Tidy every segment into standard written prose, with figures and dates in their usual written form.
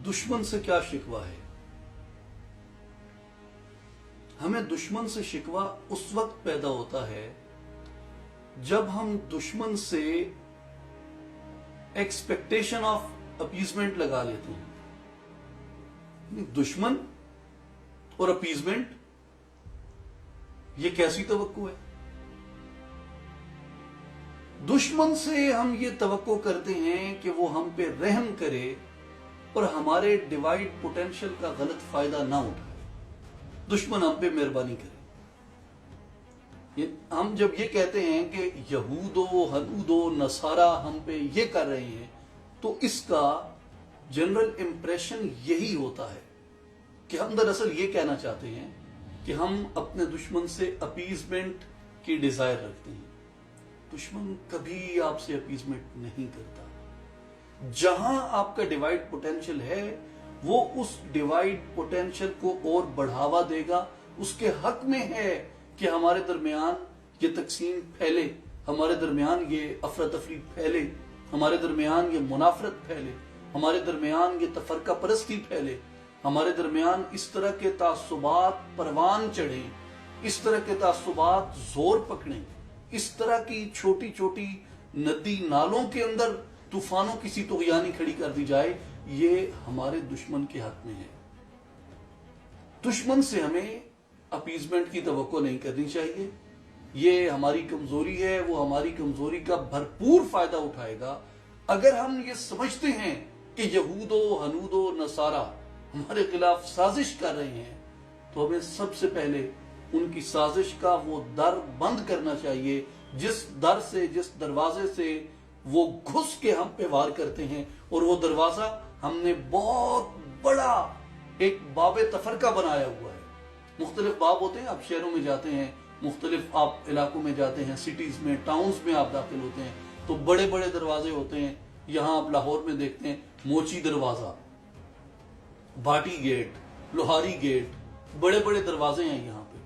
دشمن سے کیا شکوہ ہے؟ ہمیں دشمن سے شکوہ اس وقت پیدا ہوتا ہے جب ہم دشمن سے ایکسپیکٹیشن آف اپیزمنٹ لگا لیتے ہیں. دشمن اور اپیزمنٹ یہ کیسی توقع ہے؟ دشمن سے ہم یہ توقع کرتے ہیں کہ وہ ہم پہ رحم کرے اور ہمارے ڈیوائڈ پوٹینشل کا غلط فائدہ نہ اٹھائے. دشمن ہم پہ مہربانی کرے. ہم جب یہ کہتے ہیں کہ یہود و ہنود و نصارہ ہم پہ یہ کر رہے ہیں تو اس کا جنرل امپریشن یہی ہوتا ہے کہ ہم دراصل یہ کہنا چاہتے ہیں کہ ہم اپنے دشمن سے اپیزمنٹ کی ڈیزائر رکھتے ہیں. دشمن کبھی آپ سے اپیزمنٹ نہیں کرتا. جہاں آپ کا ڈیوائڈ پوٹینشل ہے وہ اس ڈیوائڈ پوٹینشل کو اور بڑھاوا دے گا. اس کے حق میں ہے کہ ہمارے درمیان یہ تقسیم پھیلے, ہمارے درمیان یہ افراتفری پھیلے, ہمارے درمیان یہ منافرت پھیلے, ہمارے درمیان یہ تفرقہ پرستی پھیلے, ہمارے درمیان اس طرح کے تعصبات پروان چڑھیں, اس طرح کے تعصبات زور پکڑیں, اس طرح کی چھوٹی چھوٹی ندی نالوں کے اندر طوفانوں کی سی طغیانی کھڑی کر دی جائے. یہ ہمارے دشمن کے حق میں ہے. دشمن سے ہمیں اپیزمنٹ کی توقع نہیں کرنی چاہیے. یہ ہماری کمزوری ہے, وہ ہماری کمزوری کا بھرپور فائدہ اٹھائے گا. اگر ہم یہ سمجھتے ہیں کہ یہود و ہنود و نصارہ ہمارے خلاف سازش کر رہے ہیں تو ہمیں سب سے پہلے ان کی سازش کا وہ در بند کرنا چاہیے جس در سے, جس دروازے سے وہ گھس کے ہم پہ وار کرتے ہیں. اور وہ دروازہ ہم نے بہت بڑا ایک باب تفرقہ بنایا ہوا ہے. مختلف باب ہوتے ہیں, آپ شہروں میں جاتے ہیں, مختلف آپ علاقوں میں جاتے ہیں, سٹیز میں, ٹاؤنز میں آپ داخل ہوتے ہیں تو بڑے بڑے دروازے ہوتے ہیں. یہاں آپ لاہور میں دیکھتے ہیں موچی دروازہ, بھاٹی گیٹ, لوہاری گیٹ, بڑے بڑے دروازے ہیں یہاں پہ.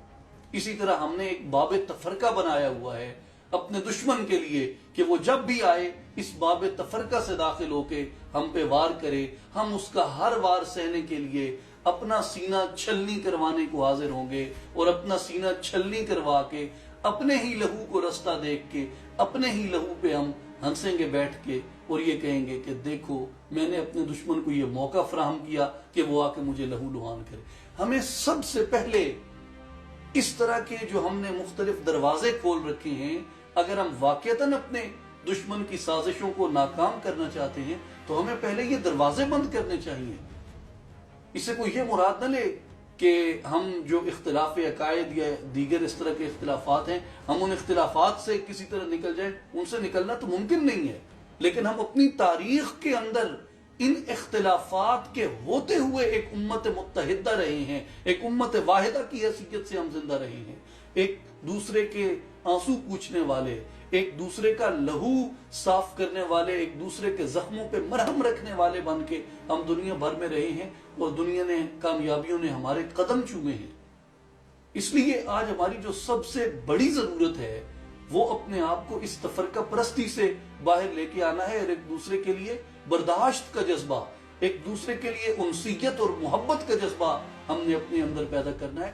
اسی طرح ہم نے ایک باب تفرقہ بنایا ہوا ہے اپنے دشمن کے لیے کہ وہ جب بھی آئے اس باب تفرقہ سے داخل ہو کے ہم پہ وار کرے. ہم اس کا ہر وار سہنے کے لیے اپنا سینہ چھلنی کروانے کو حاضر ہوں گے اور اپنا سینہ چھلنی کروا کے اپنے ہی لہو کو رستہ دیکھ کے اپنے ہی لہو پہ ہم ہنسیں گے بیٹھ کے اور یہ کہیں گے کہ دیکھو میں نے اپنے دشمن کو یہ موقع فراہم کیا کہ وہ آ کے مجھے لہو لہان کرے. ہمیں سب سے پہلے اس طرح کے جو ہم نے مختلف دروازے کھول رکھے ہیں, اگر ہم واقعتاً اپنے دشمن کی سازشوں کو ناکام کرنا چاہتے ہیں تو ہمیں پہلے یہ دروازے بند کرنے چاہیے. اس سے کوئی یہ مراد نہ لے کہ ہم جو اختلاف عقائد یا دیگر اس طرح کے اختلافات ہیں ہم ان اختلافات سے کسی طرح نکل جائیں. ان سے نکلنا تو ممکن نہیں ہے, لیکن ہم اپنی تاریخ کے اندر ان اختلافات کے ہوتے ہوئے ایک امت متحدہ رہے ہیں, ایک امت واحدہ کی حیثیت سے ہم زندہ رہے ہیں. ایک دوسرے کے آنسو پوچھنے والے, ایک دوسرے کا لہو صاف کرنے والے, ایک دوسرے کے زخموں پہ مرہم رکھنے والے بن کے ہم دنیا بھر میں رہے ہیں اور دنیا نے کامیابیوں نے ہمارے قدم چومے ہیں. اس لیے آج ہماری جو سب سے بڑی ضرورت ہے وہ اپنے آپ کو اس تفرقہ پرستی سے باہر لے کے آنا ہے اور ایک دوسرے کے لیے برداشت کا جذبہ, ایک دوسرے کے لیے انسیت اور محبت کا جذبہ ہم نے اپنے اندر پیدا کرنا ہے.